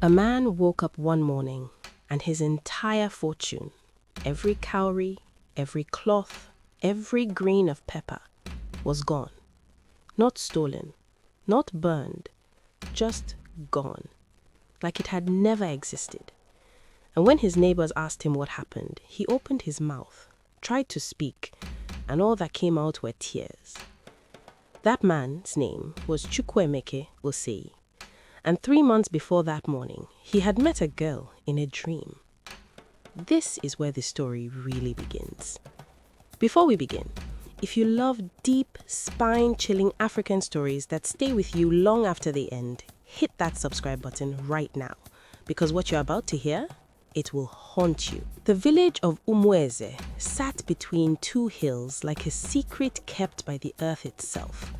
A man woke up one morning and his entire fortune, every cowrie, every cloth, every grain of pepper, was gone. Not stolen, not burned, just gone, like it had never existed. And when his neighbors asked him what happened, he opened his mouth, tried to speak, and all that came out were tears. That man's name was Chukwuemeke Osei. And 3 months before that morning, he had met a girl in a dream. This is where the story really begins. Before we begin, if you love deep, spine-chilling African stories that stay with you long after they end, hit that subscribe button right now, because what you're about to hear, it will haunt you. The village of Umueze sat between two hills like a secret kept by the earth itself.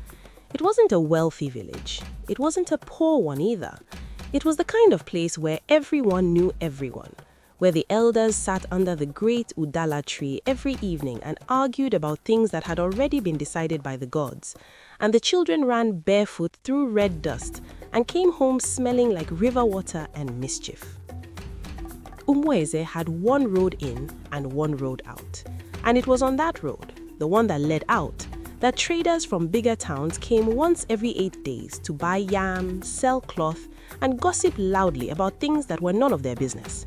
It wasn't a wealthy village. It wasn't a poor one either. It was the kind of place where everyone knew everyone, where the elders sat under the great Udala tree every evening and argued about things that had already been decided by the gods, and the children ran barefoot through red dust and came home smelling like river water and mischief. Umueze had one road in and one road out, and it was on that road, the one that led out, that traders from bigger towns came once every 8 days to buy yam, sell cloth, and gossip loudly about things that were none of their business.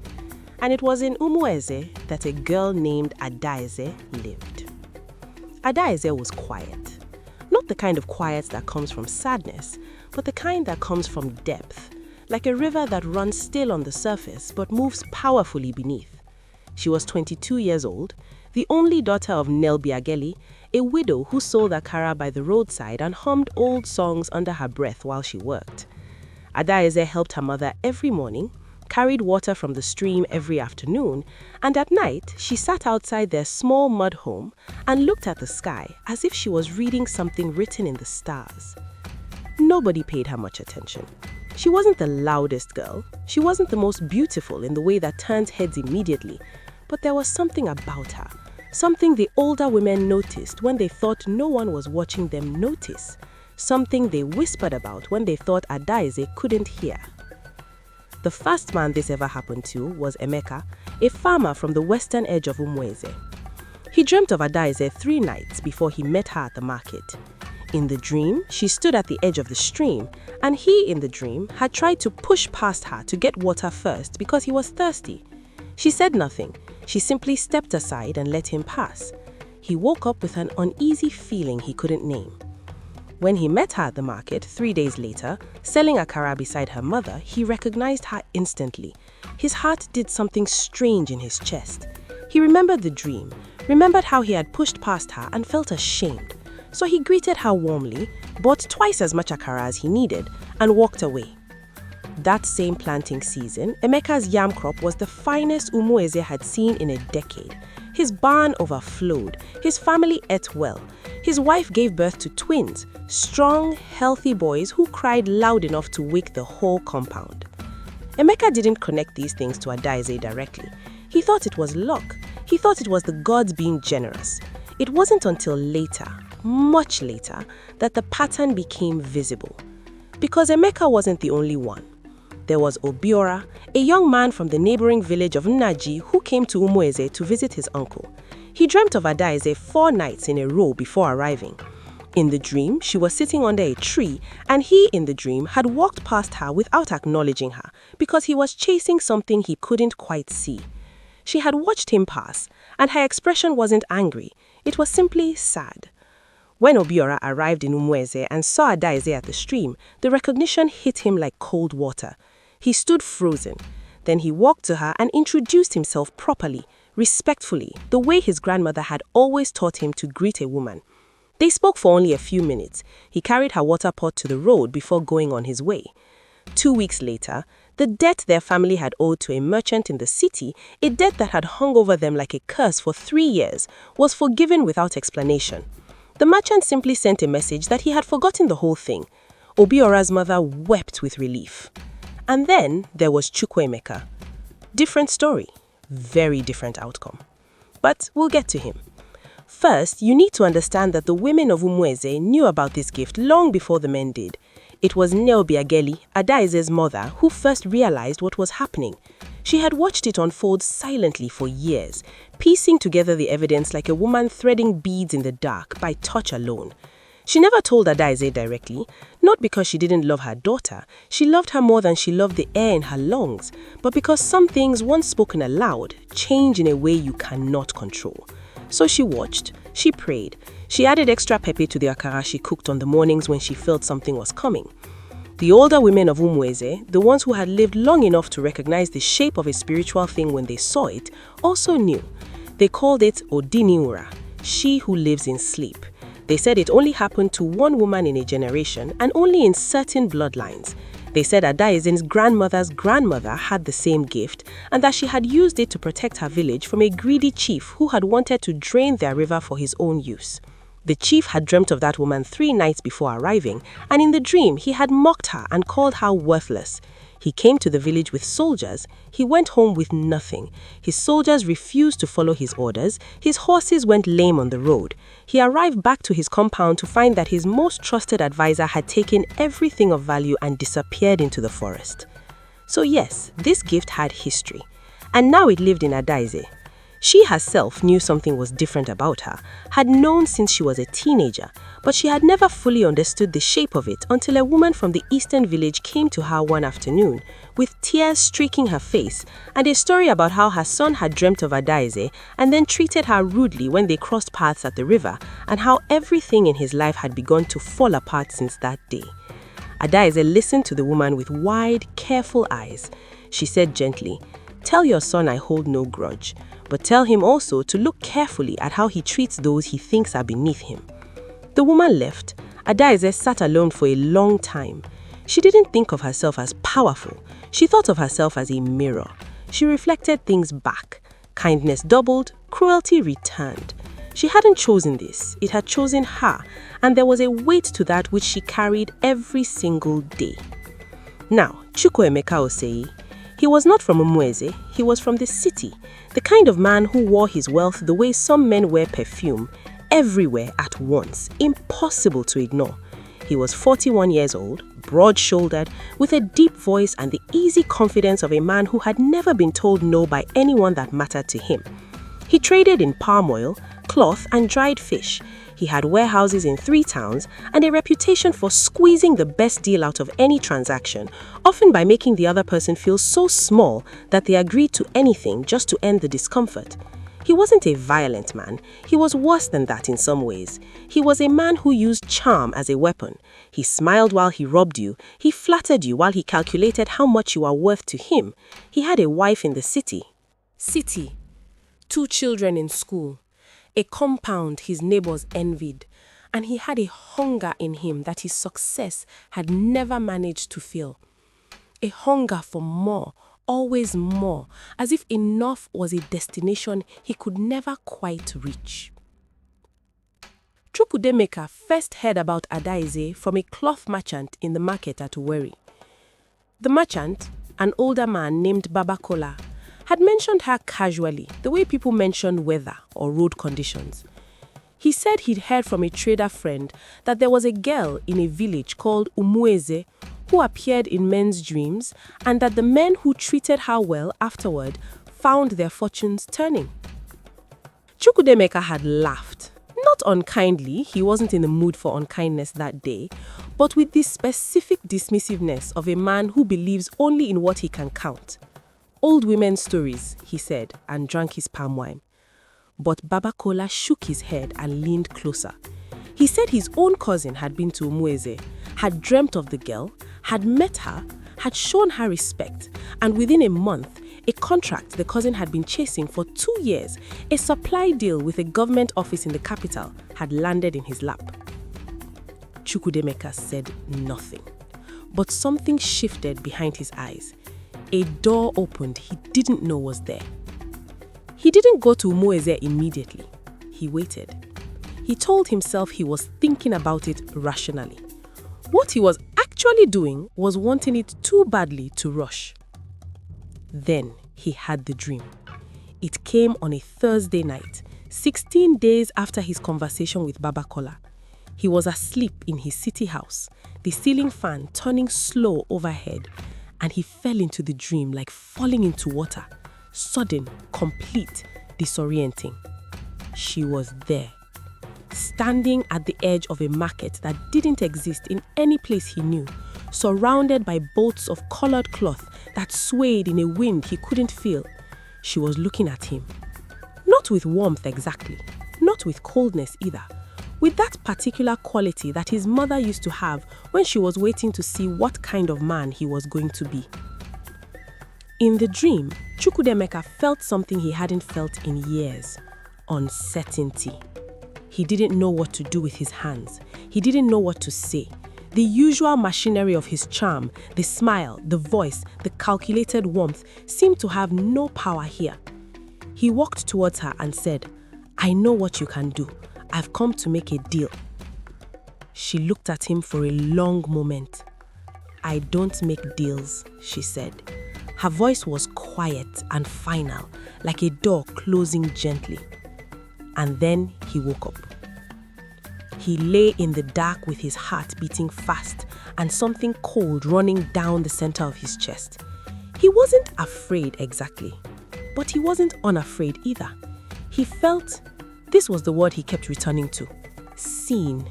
And it was in Umueze that a girl named Adaeze lived. Adaeze was quiet. Not the kind of quiet that comes from sadness, but the kind that comes from depth, like a river that runs still on the surface but moves powerfully beneath. She was 22 years old, the only daughter of Nel Biageli, a widow who sold akara by the roadside and hummed old songs under her breath while she worked. Adaeze helped her mother every morning, carried water from the stream every afternoon, and at night she sat outside their small mud home and looked at the sky as if she was reading something written in the stars. Nobody paid her much attention. She wasn't the loudest girl. She wasn't the most beautiful in the way that turns heads immediately, but there was something about her. Something the older women noticed when they thought no one was watching them notice. Something they whispered about when they thought Adaeze couldn't hear. The first man this ever happened to was Emeka, a farmer from the western edge of Umueze. He dreamt of Adaeze 3 nights before he met her at the market. In the dream, she stood at the edge of the stream, and he in the dream had tried to push past her to get water first because he was thirsty. She said nothing. She simply stepped aside and let him pass. He woke up with an uneasy feeling he couldn't name. When he met her at the market 3 days later, selling akara beside her mother, he recognized her instantly. His heart did something strange in his chest. He remembered the dream, remembered how he had pushed past her and felt ashamed. So he greeted her warmly, bought twice as much akara as he needed, and walked away. That same planting season, Emeka's yam crop was the finest Umueze had seen in a decade. His barn overflowed. His family ate well. His wife gave birth to twins, strong, healthy boys who cried loud enough to wake the whole compound. Emeka didn't connect these things to Adaeze directly. He thought it was luck. He thought it was the gods being generous. It wasn't until later, much later, that the pattern became visible. Because Emeka wasn't the only one. There was Obiora, a young man from the neighboring village of Nnaji who came to Umueze to visit his uncle. He dreamt of Adaeze 4 nights in a row before arriving. In the dream, she was sitting under a tree, and he in the dream had walked past her without acknowledging her because he was chasing something he couldn't quite see. She had watched him pass, and her expression wasn't angry. It was simply sad. When Obiora arrived in Umueze and saw Adaeze at the stream, the recognition hit him like cold water. He stood frozen. Then he walked to her and introduced himself properly, respectfully, the way his grandmother had always taught him to greet a woman. They spoke for only a few minutes. He carried her water pot to the road before going on his way. 2 weeks later, the debt their family had owed to a merchant in the city, a debt that had hung over them like a curse for 3 years, was forgiven without explanation. The merchant simply sent a message that he had forgotten the whole thing. Obiora's mother wept with relief. And then there was Chukwuemeka. Different story, very different outcome. But we'll get to him. First, you need to understand that the women of Umueze knew about this gift long before the men did. It was Neobiageli, Adaize's mother, who first realized what was happening. She had watched it unfold silently for years, piecing together the evidence like a woman threading beads in the dark by touch alone. She never told Adaize directly, not because she didn't love her daughter, she loved her more than she loved the air in her lungs, but because some things, once spoken aloud, change in a way you cannot control. So she watched, she prayed, she added extra pepe to the akara she cooked on the mornings when she felt something was coming. The older women of Umweze, the ones who had lived long enough to recognize the shape of a spiritual thing when they saw it, also knew. They called it Odiniura, she who lives in sleep. They said it only happened to one woman in a generation and only in certain bloodlines. They said Adaize's grandmother's grandmother had the same gift and that she had used it to protect her village from a greedy chief who had wanted to drain their river for his own use. The chief had dreamt of that woman 3 nights before arriving, and in the dream he had mocked her and called her worthless. He came to the village with soldiers. He went home with nothing. His soldiers refused to follow his orders. His horses went lame on the road. He arrived back to his compound to find that his most trusted advisor had taken everything of value and disappeared into the forest. So yes, this gift had history. And now it lived in Adaize. She herself knew something was different about her, had known since she was a teenager, but she had never fully understood the shape of it until a woman from the eastern village came to her one afternoon, with tears streaking her face, and a story about how her son had dreamt of Adaize and then treated her rudely when they crossed paths at the river, and how everything in his life had begun to fall apart since that day. Adaize listened to the woman with wide, careful eyes. She said gently, "Tell your son I hold no grudge, but tell him also to look carefully at how he treats those he thinks are beneath him." The woman left. Adaize sat alone for a long time. She didn't think of herself as powerful. She thought of herself as a mirror. She reflected things back. Kindness doubled, cruelty returned. She hadn't chosen this. It had chosen her, and there was a weight to that which she carried every single day. Now, Chukwuemeka Osei, he was not from Umweze, he was from the city, the kind of man who wore his wealth the way some men wear perfume, everywhere at once, impossible to ignore. He was 41 years old, broad-shouldered, with a deep voice and the easy confidence of a man who had never been told no by anyone that mattered to him. He traded in palm oil, cloth and dried fish. He had warehouses in 3 towns and a reputation for squeezing the best deal out of any transaction, often by making the other person feel so small that they agreed to anything just to end the discomfort. He wasn't a violent man. He was worse than that in some ways. He was a man who used charm as a weapon. He smiled while he robbed you. He flattered you while he calculated how much you are worth to him. He had a wife in the city. 2 children in school. A compound his neighbors envied. And he had a hunger in him that his success had never managed to fill. A hunger for more. Always more, as if enough was a destination he could never quite reach. Chukwudemeka first heard about Adaize from a cloth merchant in the market at Owerri. The merchant, an older man named Babakola, had mentioned her casually, the way people mention weather or road conditions. He said he'd heard from a trader friend that there was a girl in a village called Umweze who appeared in men's dreams, and that the men who treated her well afterward found their fortunes turning. Chukwudemeka had laughed. Not unkindly, he wasn't in the mood for unkindness that day, but with the specific dismissiveness of a man who believes only in what he can count. Old women's stories, he said, and drank his palm wine. But Babakola shook his head and leaned closer. He said his own cousin had been to Umweze, had dreamt of the girl, had met her, had shown her respect, and within a month, a contract the cousin had been chasing for 2 years, a supply deal with a government office in the capital, had landed in his lap. Chukwudemeka said nothing, but something shifted behind his eyes. A door opened he didn't know was there. He didn't go to Umweze immediately. He waited. He told himself he was thinking about it rationally. What he was actually doing was wanting it too badly to rush. Then he had the dream. It came on a Thursday night, 16 days after his conversation with Babakola. He was asleep in his city house. the ceiling fan turning slow overhead, and he fell into the dream like falling into water, sudden, complete, disorienting. She was there, standing at the edge of a market that didn't exist in any place he knew, surrounded by bolts of colored cloth that swayed in a wind he couldn't feel. She was looking at him. Not with warmth exactly, not with coldness either, with that particular quality that his mother used to have when she was waiting to see what kind of man he was going to be. In the dream, Chukwudemeka felt something he hadn't felt in years: uncertainty. He didn't know what to do with his hands. He didn't know what to say. The usual machinery of his charm, the smile, the voice, the calculated warmth seemed to have no power here. He walked towards her and said, "I know what you can do. I've come to make a deal." She looked at him for a long moment. "I don't make deals," she said. Her voice was quiet and final, like a door closing gently. And then he woke up. He lay in the dark with his heart beating fast and something cold running down the center of his chest. He wasn't afraid exactly, but he wasn't unafraid either. He felt, this was the word he kept returning to, seen.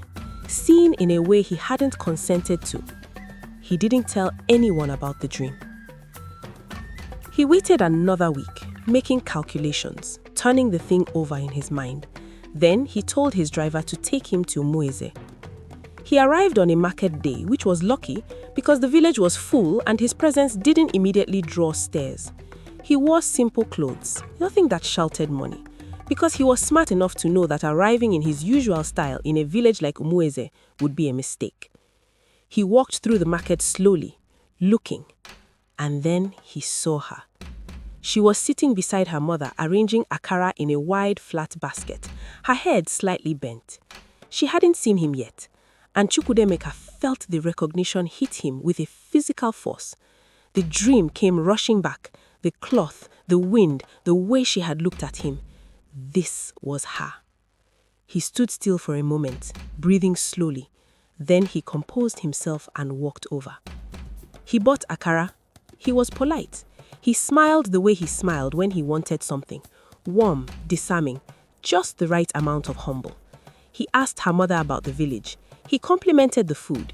Seen in a way he hadn't consented to. He didn't tell anyone about the dream. He waited another week, making calculations, turning the thing over in his mind. Then he told his driver to take him to Umueze. He arrived on a market day, which was lucky because the village was full and his presence didn't immediately draw stares. He wore simple clothes, nothing that shouted money, because he was smart enough to know that arriving in his usual style in a village like Umueze would be a mistake. He walked through the market slowly, looking, and then he saw her. She was sitting beside her mother, arranging akara in a wide, flat basket, her head slightly bent. She hadn't seen him yet, and Chukwudemeka felt the recognition hit him with a physical force. The dream came rushing back, the cloth, the wind, the way she had looked at him. This was her. He stood still for a moment, breathing slowly. Then he composed himself and walked over. He bought akara. He was polite. He smiled the way he smiled when he wanted something. Warm, disarming, just the right amount of humble. He asked her mother about the village. He complimented the food.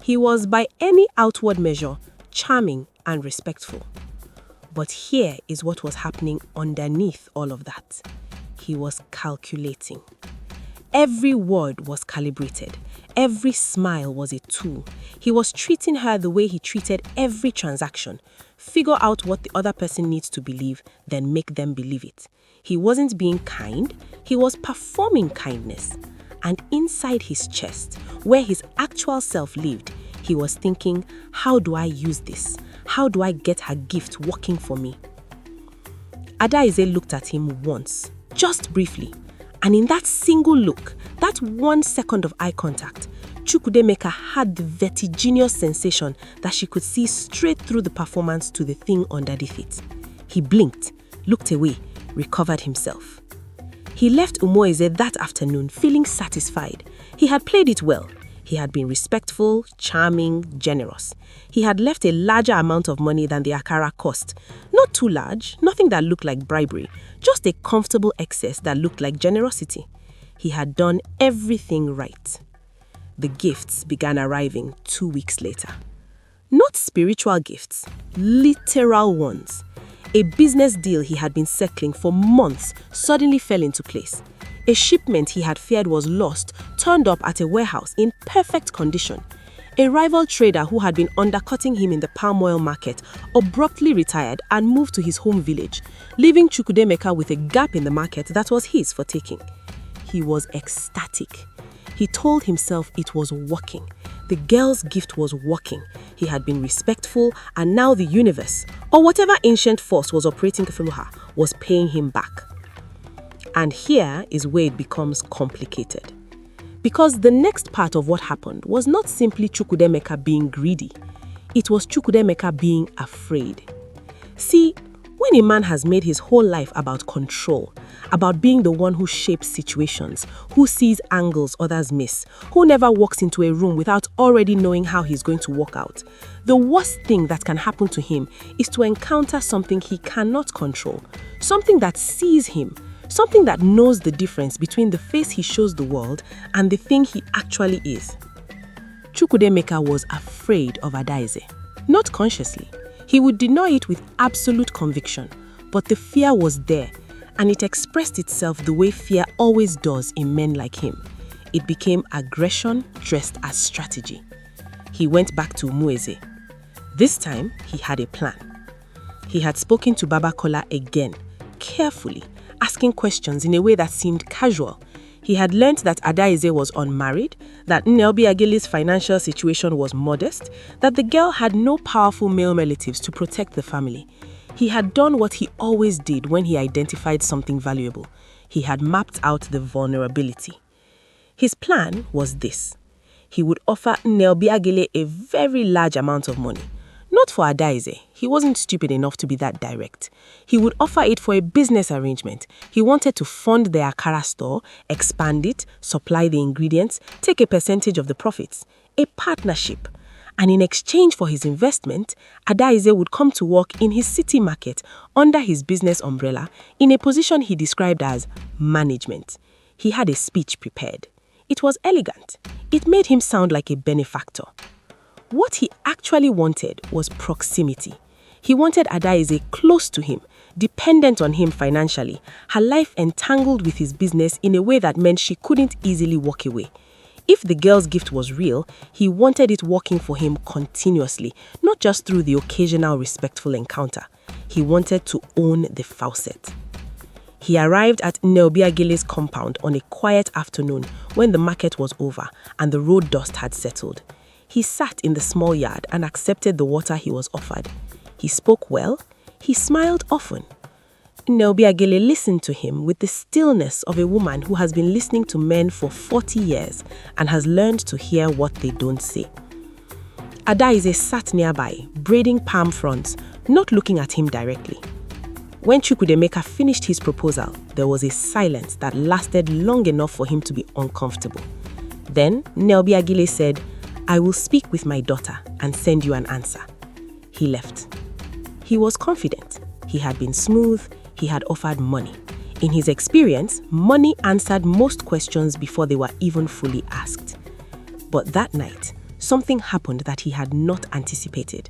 He was, by any outward measure, charming and respectful. But here is what was happening underneath all of that. He was calculating. Every word was calibrated. Every smile was a tool. He was treating her the way he treated every transaction. Figure out what the other person needs to believe, then make them believe it. He wasn't being kind, he was performing kindness. And inside his chest, where his actual self lived, he was thinking, how do I use this? How do I get her gift working for me? Adaize looked at him once, just briefly. And in that single look, that 1 second of eye contact, Chukwudemeka had the vertiginous sensation that she could see straight through the performance to the thing underneath it. He blinked, looked away, recovered himself. He left Umueze that afternoon feeling satisfied. He had played it well. He had been respectful, charming, generous. He had left a larger amount of money than the akara cost. Not too large, nothing that looked like bribery, just a comfortable excess that looked like generosity. He had done everything right. The gifts began arriving 2 weeks later. Not spiritual gifts, literal ones. A business deal he had been settling for months suddenly fell into place. A shipment he had feared was lost turned up at a warehouse in perfect condition. A rival trader who had been undercutting him in the palm oil market abruptly retired and moved to his home village, leaving Chukwudemeka with a gap in the market that was his for taking. He was ecstatic. He told himself it was working. The girl's gift was working. He had been respectful, and now the universe, or whatever ancient force was operating through her, was paying him back. And here is where it becomes complicated. Because the next part of what happened was not simply Chukwudemeka being greedy. It was Chukwudemeka being afraid. See, When a man has made his whole life about control, about being the one who shapes situations, who sees angles others miss, who never walks into a room without already knowing how he's going to walk out, the worst thing that can happen to him is to encounter something he cannot control, something that sees him, something that knows the difference between the face he shows the world and the thing he actually is. Chukwudemeka was afraid of Adaeze, not consciously. He would deny it with absolute conviction, but the fear was there, and it expressed itself the way fear always does in men like him. It became aggression dressed as strategy. He went back to Umueze. This time, he had a plan. He had spoken to Baba Kola again, carefully, asking questions in a way that seemed casual. He had learnt that Adaeze was unmarried, that Nnelbi Agele's financial situation was modest, that the girl had no powerful male relatives to protect the family. He had done what he always did when he identified something valuable. He had mapped out the vulnerability. His plan was this. He would offer Nnelbi Agele a very large amount of money. Not for Adaeze. He wasn't stupid enough to be that direct. He would offer it for a business arrangement. He wanted to fund the Akara store, expand it, supply the ingredients, take a percentage of the profits. A partnership. And in exchange for his investment, Adaeze would come to work in his city market under his business umbrella in a position he described as management. He had a speech prepared. It was elegant. It made him sound like a benefactor. What he actually wanted was proximity. He wanted Adaeze close to him, dependent on him financially, her life entangled with his business in a way that meant she couldn't easily walk away. If the girl's gift was real, he wanted it working for him continuously, not just through the occasional respectful encounter. He wanted to own the faucet. He arrived at Nnelbi Agele's compound on a quiet afternoon when the market was over and the road dust had settled. He sat in the small yard and accepted the water he was offered. He spoke well. He smiled often. Nnelbi Agele listened to him with the stillness of a woman who has been listening to men for 40 years and has learned to hear what they don't say. Adaeze sat nearby, braiding palm fronds, not looking at him directly. When Chukwudemeka finished his proposal, there was a silence that lasted long enough for him to be uncomfortable. Then Nnelbi Agele said, "I will speak with my daughter and send you an answer." He left. He was confident. He had been smooth. He had offered money. In his experience, money answered most questions before they were even fully asked. But that night, something happened that he had not anticipated.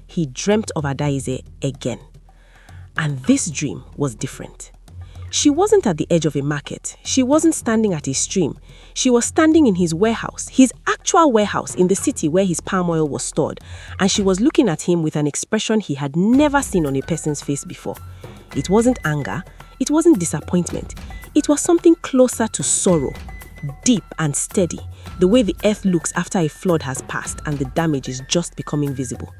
He dreamt of Adaeze again. And this dream was different. She wasn't at the edge of a market. She wasn't standing at a stream. She was standing in his warehouse, his actual warehouse in the city where his palm oil was stored, and she was looking at him with an expression he had never seen on a person's face before. It wasn't anger, it wasn't disappointment. It was something closer to sorrow, deep and steady, the way the earth looks after a flood has passed and the damage is just becoming visible.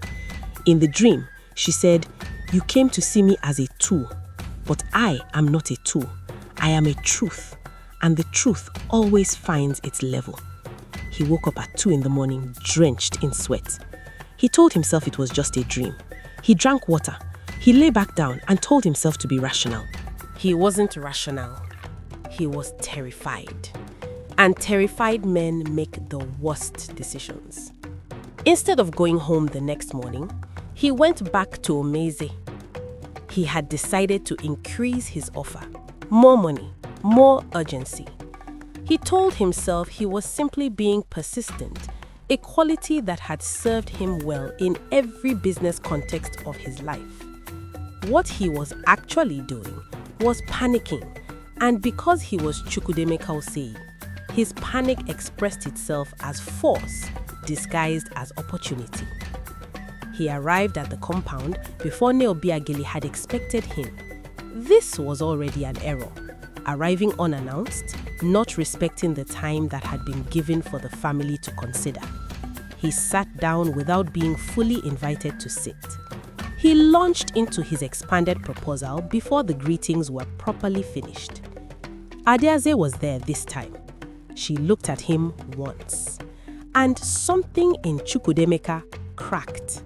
In the dream, she said, "You came to see me as a tool. But I am not a tool. I am a truth, and the truth always finds its level." He woke up at 2 a.m, drenched in sweat. He told himself it was just a dream. He drank water. He lay back down and told himself to be rational. He wasn't rational. He was terrified. And terrified men make the worst decisions. Instead of going home the next morning, he went back to Umueze. He had decided to increase his offer. More money, more urgency. He told himself he was simply being persistent, a quality that had served him well in every business context of his life. What he was actually doing was panicking, and because he was Chukwudemeka Osei, his panic expressed itself as force disguised as opportunity. He arrived at the compound before Nnelbi Agele had expected him. This was already an error. Arriving unannounced, not respecting the time that had been given for the family to consider. He sat down without being fully invited to sit. He launched into his expanded proposal before the greetings were properly finished. Adaeze was there this time. She looked at him once, and something in Chukwudemeka cracked.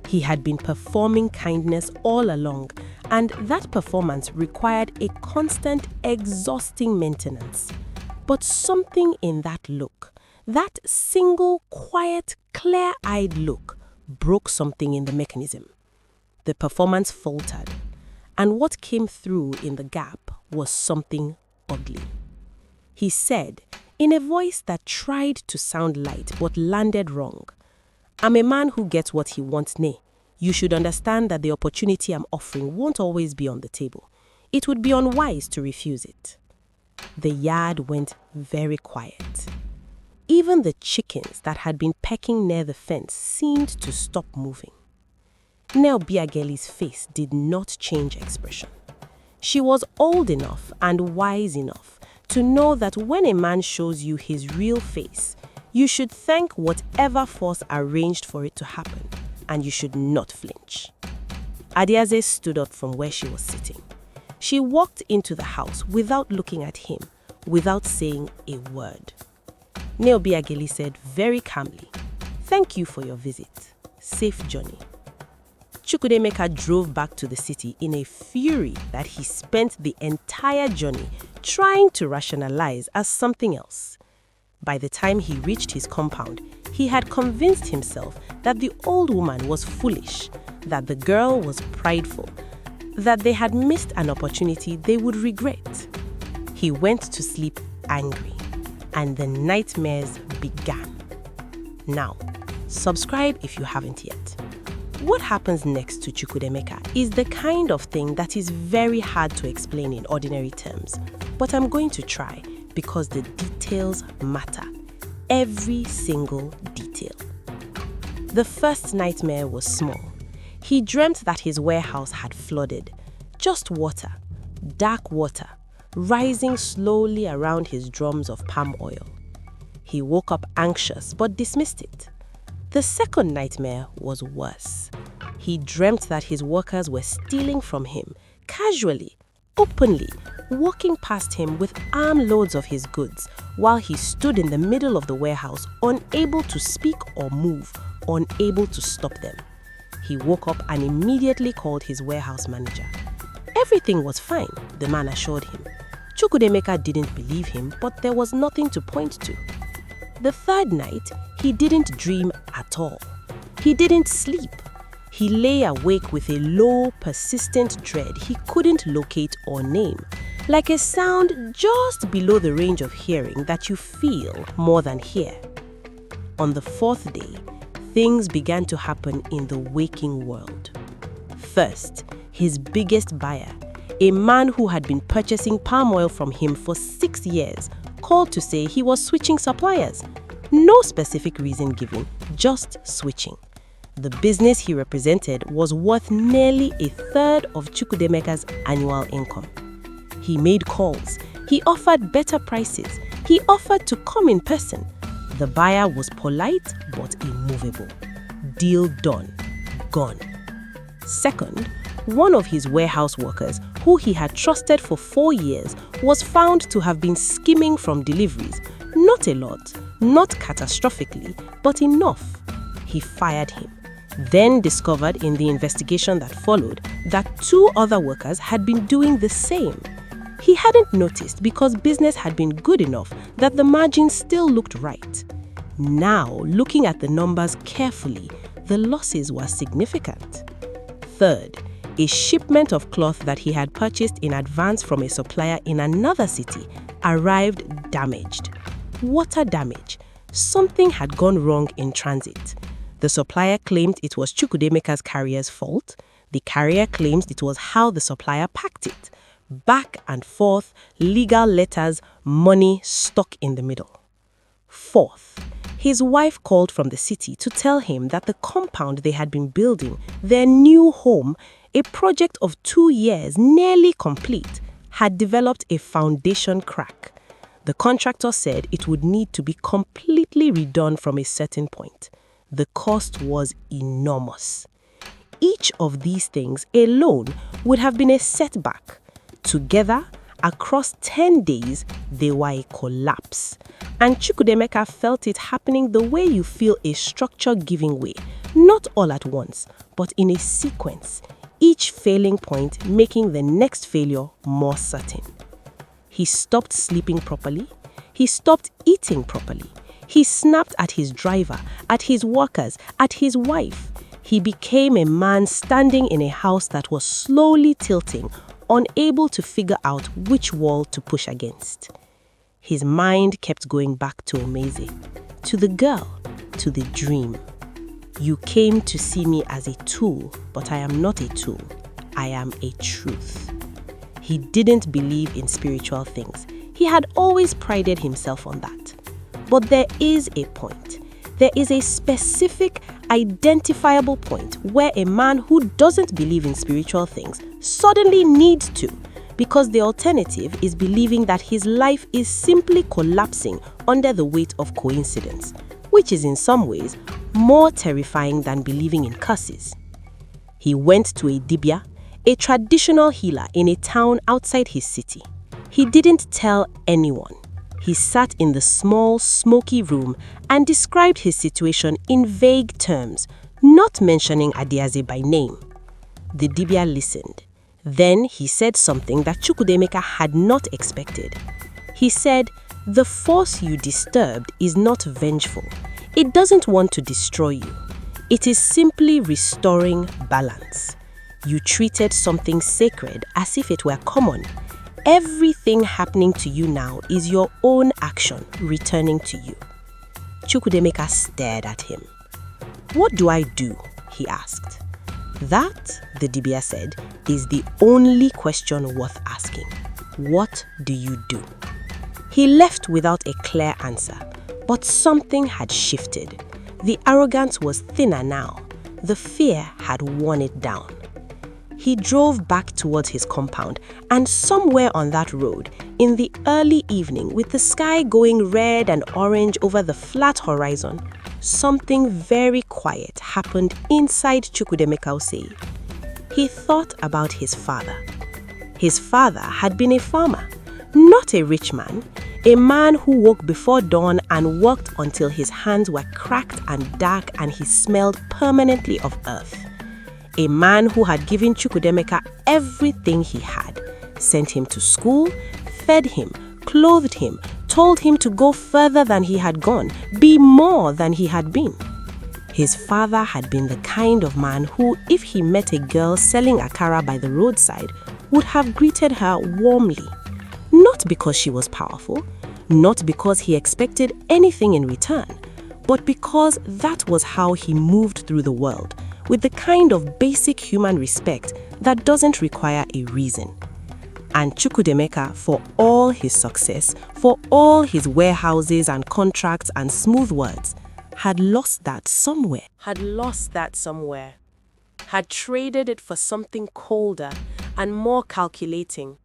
He had been performing kindness all along, And that performance required a constant, exhausting maintenance. But something in that look, that single, quiet, clear-eyed look, broke something in the mechanism. The performance faltered, and what came through in the gap was something ugly. He said, in a voice that tried to sound light but landed wrong, "I'm a man who gets what he wants, nay. You should understand that the opportunity I'm offering won't always be on the table. It would be unwise to refuse it." The yard went very quiet. Even the chickens that had been pecking near the fence seemed to stop moving. Nell Biageli's face did not change expression. She was old enough and wise enough to know that when a man shows you his real face, you should thank whatever force arranged for it to happen, and you should not flinch. Adiaze stood up from where she was sitting. She walked into the house without looking at him, without saying a word. Nell Biageli said very calmly, "Thank you for your visit. Safe journey." Chukwudemeka drove back to the city in a fury that he spent the entire journey trying to rationalize as something else. By the time he reached his compound, he had convinced himself that the old woman was foolish, that the girl was prideful, that they had missed an opportunity they would regret. He went to sleep angry, and the nightmares began. Now, subscribe if you haven't yet. What happens next to Chukwudemeka is the kind of thing that is very hard to explain in ordinary terms, but I'm going to try because the details matter. Every single detail. The first nightmare was small. He dreamt that his warehouse had flooded. Just water, dark water, rising slowly around his drums of palm oil. He woke up anxious but dismissed it. The second nightmare was worse. He dreamt that his workers were stealing from him, casually, openly, walking past him with armloads of his goods, while he stood in the middle of the warehouse, unable to speak or move, unable to stop them. He woke up and immediately called his warehouse manager. Everything was fine, the man assured him. Chukwudemeka didn't believe him, but there was nothing to point to. The third night, he didn't dream at all. He didn't sleep. He lay awake with a low, persistent dread he couldn't locate or name, like a sound just below the range of hearing that you feel more than hear. On the fourth day, things began to happen in the waking world. First, his biggest buyer, a man who had been purchasing palm oil from him for 6 years, called to say he was switching suppliers. No specific reason given, just switching. The business he represented was worth nearly a third of Chukwudemeka's annual income. He made calls. He offered better prices. He offered to come in person. The buyer was polite but immovable. Deal done. Gone. Second, one of his warehouse workers, who he had trusted for 4 years, was found to have been skimming from deliveries. Not a lot, not catastrophically, but enough. He fired him. Then discovered in the investigation that followed that 2 other workers had been doing the same. He hadn't noticed because business had been good enough that the margins still looked right. Now, looking at the numbers carefully, the losses were significant. Third, a shipment of cloth that he had purchased in advance from a supplier in another city arrived damaged. Water damage. Something had gone wrong in transit. The supplier claimed it was Chukwudemeka's carrier's fault. The carrier claims it was how the supplier packed it. Back and forth, legal letters, money stuck in the middle. Fourth, his wife called from the city to tell him that the compound they had been building, their new home, a project of 2 years, nearly complete, had developed a foundation crack. The contractor said it would need to be completely redone from a certain point. The cost was enormous. Each of these things alone would have been a setback. Together, across 10 days, they were a collapse. And Chukwudemeka felt it happening the way you feel a structure giving way, not all at once, but in a sequence, each failing point making the next failure more certain. He stopped sleeping properly. He stopped eating properly. He snapped at his driver, at his workers, at his wife. He became a man standing in a house that was slowly tilting, unable to figure out which wall to push against. His mind kept going back to Omeze, to the girl, to the dream. You came to see me as a tool, but I am not a tool. I am a truth. He didn't believe in spiritual things. He had always prided himself on that. But there is a point. There is a specific, identifiable point where a man who doesn't believe in spiritual things suddenly needs to, because the alternative is believing that his life is simply collapsing under the weight of coincidence, which is in some ways more terrifying than believing in curses. He went to a dibia, a traditional healer in a town outside his city. He didn't tell anyone. He sat in the small, smoky room and described his situation in vague terms, not mentioning Adiaze by name. The dibia listened. Then he said something that Chukwudemeka had not expected. He said, "The force you disturbed is not vengeful. It doesn't want to destroy you. It is simply restoring balance. You treated something sacred as if it were common. Everything happening to you now is your own action returning to you." Chukwudemeka stared at him. "What do I do?" he asked. "That," the dibia said, "is the only question worth asking. What do you do?" He left without a clear answer, but something had shifted. The arrogance was thinner now. The fear had worn it down. He drove back towards his compound, and somewhere on that road, in the early evening with the sky going red and orange over the flat horizon, something very quiet happened inside Chukwudemeka Osei. He thought about his father. His father had been a farmer, not a rich man, a man who woke before dawn and worked until his hands were cracked and dark and he smelled permanently of earth. A man who had given Chukwudemeka everything he had, sent him to school, fed him, clothed him, told him to go further than he had gone, be more than he had been. His father had been the kind of man who, if he met a girl selling akara by the roadside, would have greeted her warmly. Not because she was powerful, not because he expected anything in return, but because that was how he moved through the world, with the kind of basic human respect that doesn't require a reason. And Chukwudemeka, for all his success, for all his warehouses and contracts and smooth words, had lost that somewhere. Had traded it for something colder and more calculating,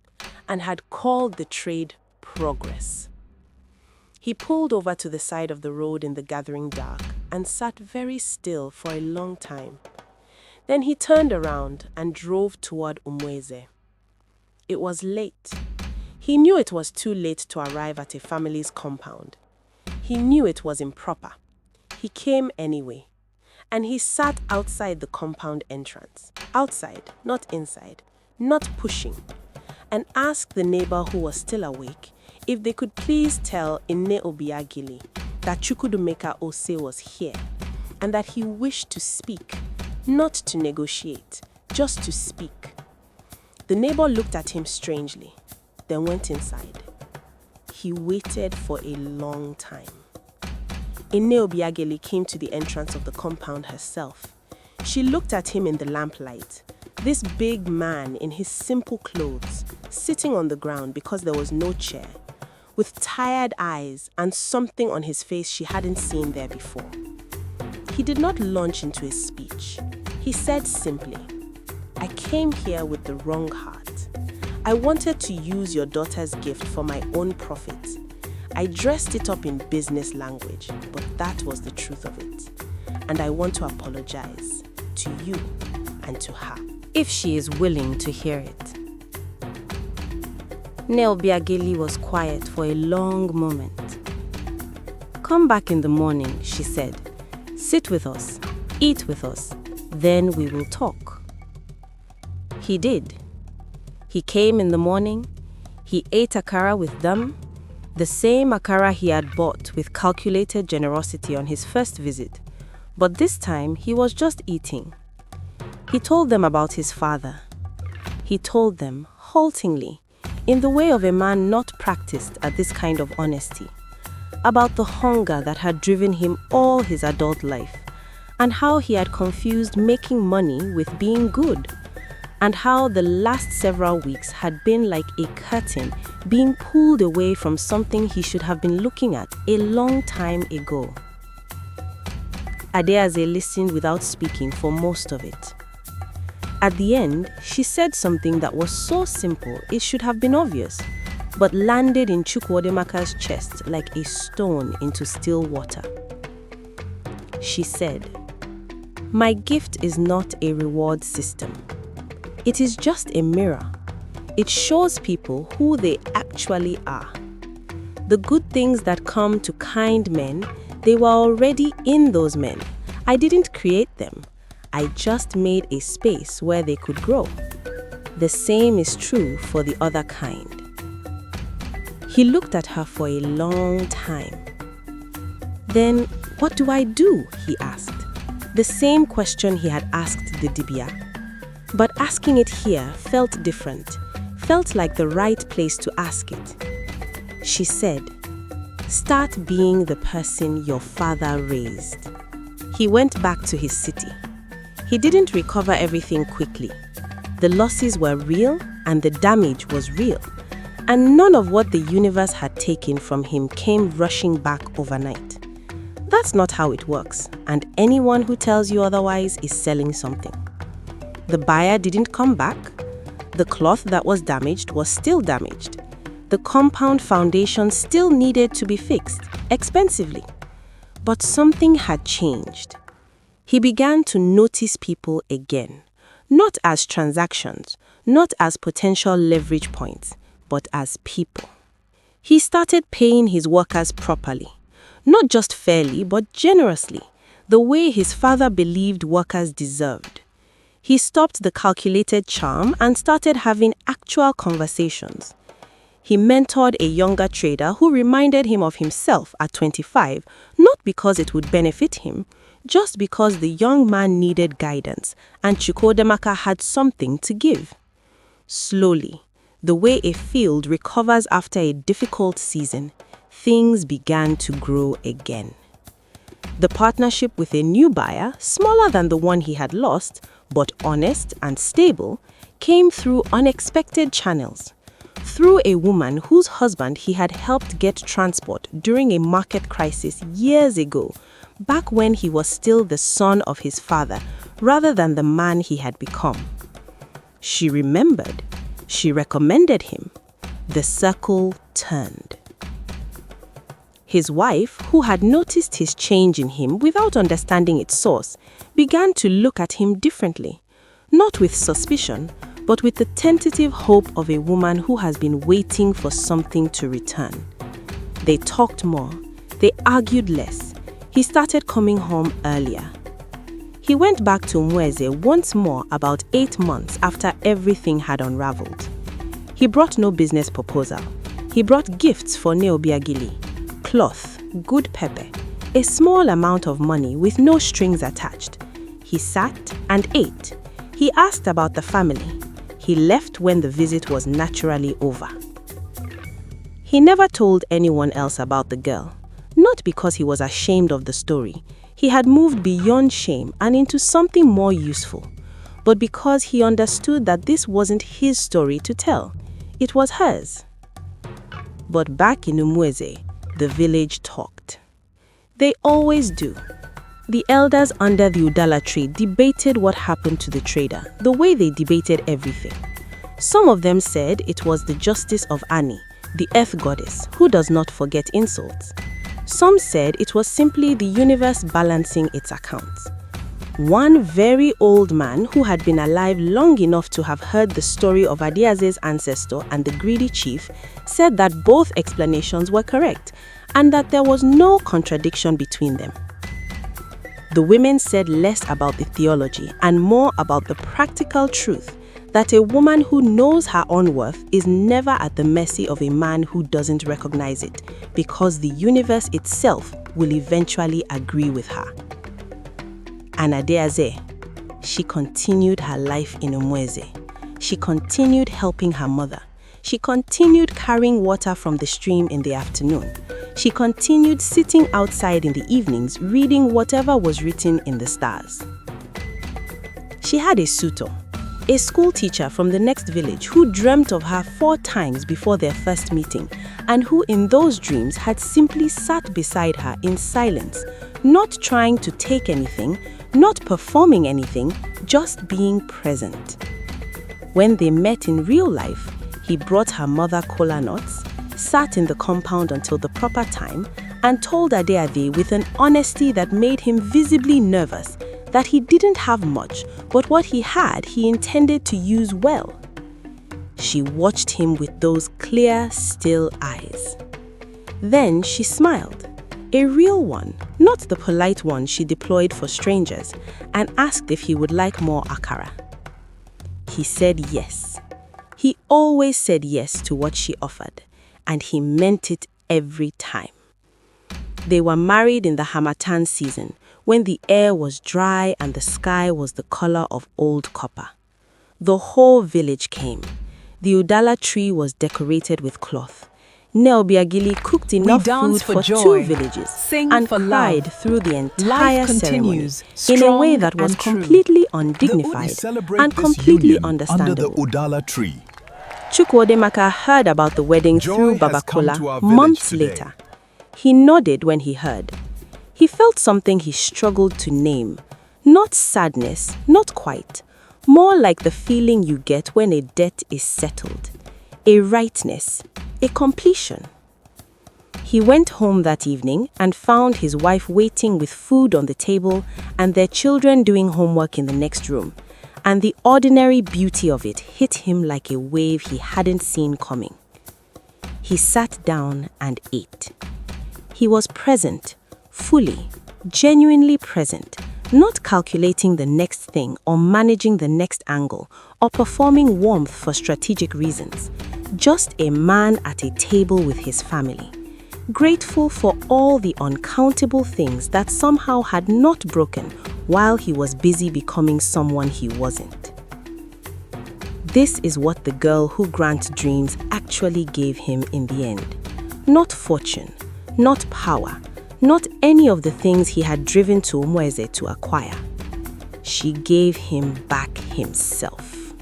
and had called the trade progress. He pulled over to the side of the road in the gathering dark and sat very still for a long time. Then he turned around and drove toward Umweze. It was late. He knew it was too late to arrive at a family's compound. He knew it was improper. He came anyway, and he sat outside the compound entrance. Outside, not inside, not pushing, and asked the neighbor who was still awake if they could please tell Inne Obiagili that Chukwudemeka Osei was here and that he wished to speak, not to negotiate, just to speak. The neighbor looked at him strangely, then went inside. He waited for a long time. Inne Obiageli came to the entrance of the compound herself. She looked at him in the lamplight. This big man in his simple clothes, sitting on the ground because there was no chair, with tired eyes and something on his face she hadn't seen there before. He did not launch into a speech. He said simply, "I came here with the wrong heart. I wanted to use your daughter's gift for my own profit. I dressed it up in business language, but that was the truth of it. And I want to apologize to you and to her, if she is willing to hear it." Nell Biageli was quiet for a long moment. "Come back in the morning," she said. "Sit with us, eat with us, then we will talk." He did. He came in the morning. He ate akara with them, the same akara he had bought with calculated generosity on his first visit. But this time, he was just eating. He told them about his father. He told them, haltingly, in the way of a man not practiced at this kind of honesty, about the hunger that had driven him all his adult life, and how he had confused making money with being good, and how the last several weeks had been like a curtain being pulled away from something he should have been looking at a long time ago. Adeaze listened without speaking for most of it. At the end, she said something that was so simple it should have been obvious, but landed in Chukwudemaka's chest like a stone into still water. She said, "My gift is not a reward system. It is just a mirror. It shows people who they actually are. The good things that come to kind men, they were already in those men. I didn't create them. I just made a space where they could grow. The same is true for the other kind." He looked at her for a long time. "Then, what do I do?" he asked. The same question he had asked the Dibia. But asking it here felt different, felt like the right place to ask it. She said, "Start being the person your father raised." He went back to his city. He didn't recover everything quickly. The losses were real and the damage was real. And none of what the universe had taken from him came rushing back overnight. That's not how it works, and anyone who tells you otherwise is selling something. The buyer didn't come back. The cloth that was damaged was still damaged. The compound foundation still needed to be fixed, expensively. But something had changed. He began to notice people again, not as transactions, not as potential leverage points, but as people. He started paying his workers properly, not just fairly, but generously, the way his father believed workers deserved. He stopped the calculated charm and started having actual conversations. He mentored a younger trader who reminded him of himself at 25, not because it would benefit him, just because the young man needed guidance and Chukwudemaka had something to give. Slowly, the way a field recovers after a difficult season, things began to grow again. The partnership with a new buyer, smaller than the one he had lost, but honest and stable, came through unexpected channels. Through a woman whose husband he had helped get transport during a market crisis years ago, back when he was still the son of his father rather than the man he had become. She remembered. She recommended him. The circle turned. His wife, who had noticed his change in him without understanding its source, began to look at him differently, not with suspicion, but with the tentative hope of a woman who has been waiting for something to return. They talked more. They argued less. He started coming home earlier. He went back to Mweze once more about 8 months after everything had unraveled. He brought no business proposal. He brought gifts for Neobiagili, cloth, good pepper, a small amount of money with no strings attached. He sat and ate. He asked about the family. He left when the visit was naturally over. He never told anyone else about the girl, not because he was ashamed of the story. He had moved beyond shame and into something more useful, but because he understood that this wasn't his story to tell. It was hers. But back in Umweze, the village talked. They always do. The elders under the Udala tree debated what happened to the trader, the way they debated everything. Some of them said it was the justice of Ani, the earth goddess, who does not forget insults. Some said it was simply the universe balancing its accounts. One very old man who had been alive long enough to have heard the story of Adiaze's ancestor and the greedy chief said that both explanations were correct and that there was no contradiction between them. The women said less about the theology and more about the practical truth that a woman who knows her own worth is never at the mercy of a man who doesn't recognize it, because the universe itself will eventually agree with her. And Adeaze, she continued her life in Umweze. She continued helping her mother. She continued carrying water from the stream in the afternoon. She continued sitting outside in the evenings reading whatever was written in the stars. She had a suitor, a school teacher from the next village who dreamt of her 4 times before their first meeting, and who in those dreams had simply sat beside her in silence, not trying to take anything, not performing anything, just being present. When they met in real life, he brought her mother kola nuts, sat in the compound until the proper time, and told Adeade with an honesty that made him visibly nervous that he didn't have much, but what he had he intended to use well. She watched him with those clear, still eyes. Then she smiled, a real one, not the polite one she deployed for strangers, and asked if he would like more akara. He said yes. He always said yes to what she offered, and he meant it every time. They were married in the Hamatan season, when the air was dry and the sky was the color of old copper. The whole village came. The udala tree was decorated with cloth. Neobiagili cooked enough food for 2 villages and cried through the entire ceremony in a way that was completely undignified and completely understandable. Under the udala tree. Chukwudemeka heard about the wedding through Babakola months later. He nodded when he heard. He felt something he struggled to name. Not sadness, not quite. More like the feeling you get when a debt is settled. A rightness, a completion. He went home that evening and found his wife waiting with food on the table and their children doing homework in the next room. And the ordinary beauty of it hit him like a wave he hadn't seen coming. He sat down and ate. He was present. Fully, genuinely present, not calculating the next thing or managing the next angle or performing warmth for strategic reasons. Just a man at a table with his family, grateful for all the uncountable things that somehow had not broken while he was busy becoming someone he wasn't. This is what the girl who grants dreams actually gave him in the end. Not fortune, not power, not any of the things he had driven to Umweze to acquire. She gave him back himself.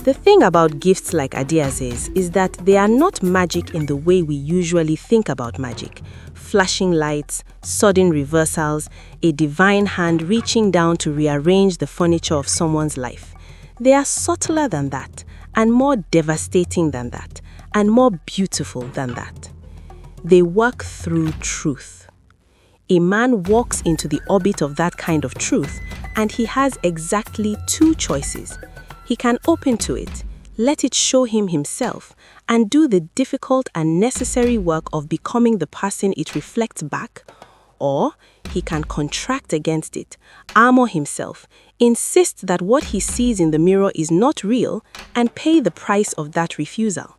The thing about gifts like Adiaze's is that they are not magic in the way we usually think about magic. Flashing lights, sudden reversals, a divine hand reaching down to rearrange the furniture of someone's life. They are subtler than that, and more devastating than that, and more beautiful than that. They work through truth. A man walks into the orbit of that kind of truth, and he has exactly 2 choices. He can open to it, let it show him himself, and do the difficult and necessary work of becoming the person it reflects back, or he can contract against it, armor himself, insist that what he sees in the mirror is not real, and pay the price of that refusal.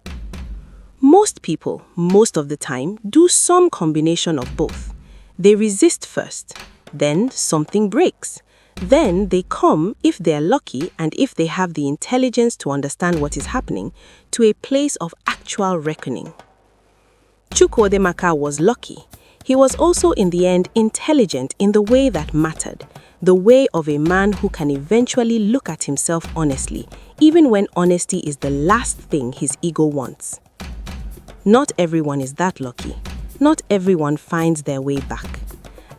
Most people, most of the time, do some combination of both. They resist first, then something breaks. Then they come, if they're lucky and if they have the intelligence to understand what is happening, to a place of actual reckoning. Chukwudemeka was lucky. He was also in the end intelligent in the way that mattered, the way of a man who can eventually look at himself honestly, even when honesty is the last thing his ego wants. Not everyone is that lucky. Not everyone finds their way back.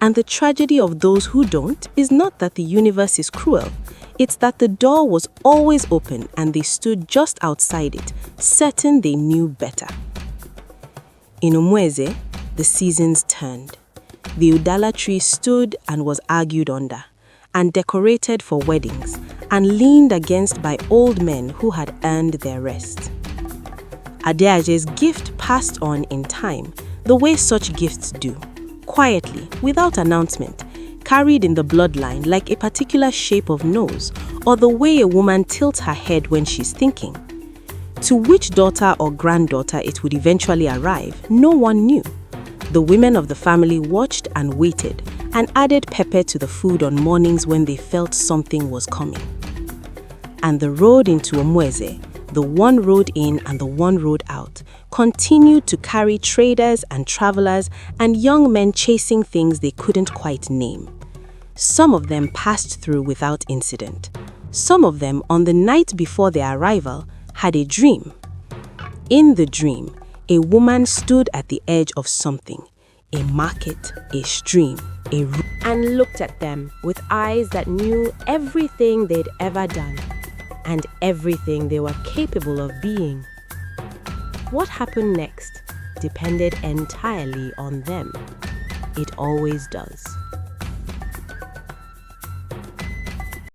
And the tragedy of those who don't is not that the universe is cruel. It's that the door was always open and they stood just outside it, certain they knew better. In Umweze, the seasons turned. The udala tree stood and was argued under, and decorated for weddings, and leaned against by old men who had earned their rest. Adeaje's gift passed on in time, the way such gifts do, quietly, without announcement, carried in the bloodline like a particular shape of nose, or the way a woman tilts her head when she's thinking. To which daughter or granddaughter it would eventually arrive, no one knew. The women of the family watched and waited and added pepper to the food on mornings when they felt something was coming. And the road into Omueze, the one road in and the one road out, continued to carry traders and travelers and young men chasing things they couldn't quite name. Some of them passed through without incident. Some of them, on the night before their arrival, had a dream. In the dream, a woman stood at the edge of something, a market, a stream, and looked at them with eyes that knew everything they'd ever done and everything they were capable of being. What happened next depended entirely on them. It always does.